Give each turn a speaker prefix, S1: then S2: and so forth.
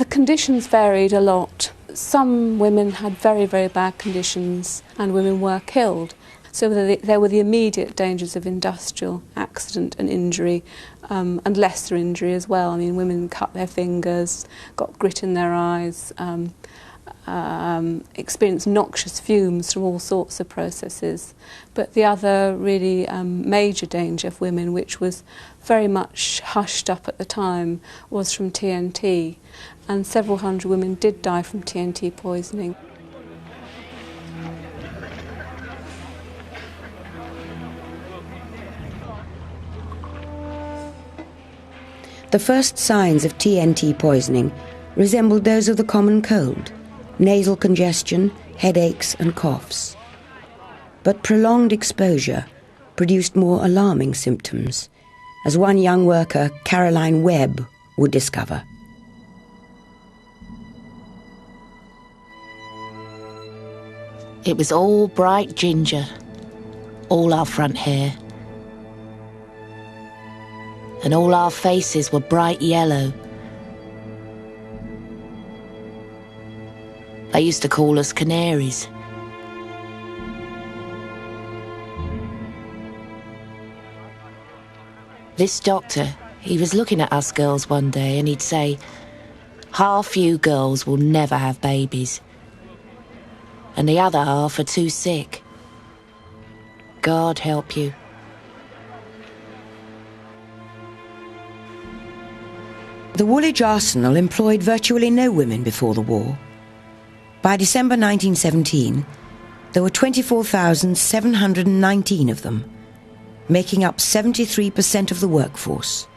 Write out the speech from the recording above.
S1: The conditions varied a lot. Some women had very, very bad conditions and women were killed. So there were the immediate dangers of industrial accident and injury, and lesser injury as well. I mean, women cut their fingers, got grit in their eyes, experienced noxious fumes from all sorts of processes. But the other really major danger for women, which was very much hushed up at the time, was from TNT. And several hundred women did die from TNT poisoning.
S2: The first signs of TNT poisoning resembled those of the common cold: nasal congestion, headaches and coughs. But prolonged exposure produced more alarming symptoms, as one young worker, Caroline Webb, would discover.
S3: It was all bright ginger, all our front hair. And all our faces were bright yellow. They used to call us canaries. This doctor, he was looking at us girls one day and he'd say, "Half you girls will never have babies, and the other half are too sick. God help you."
S2: The Woolwich arsenal employed virtually no women before the war. By December 1917, there were 24,719 of them, making up 73% of the workforce.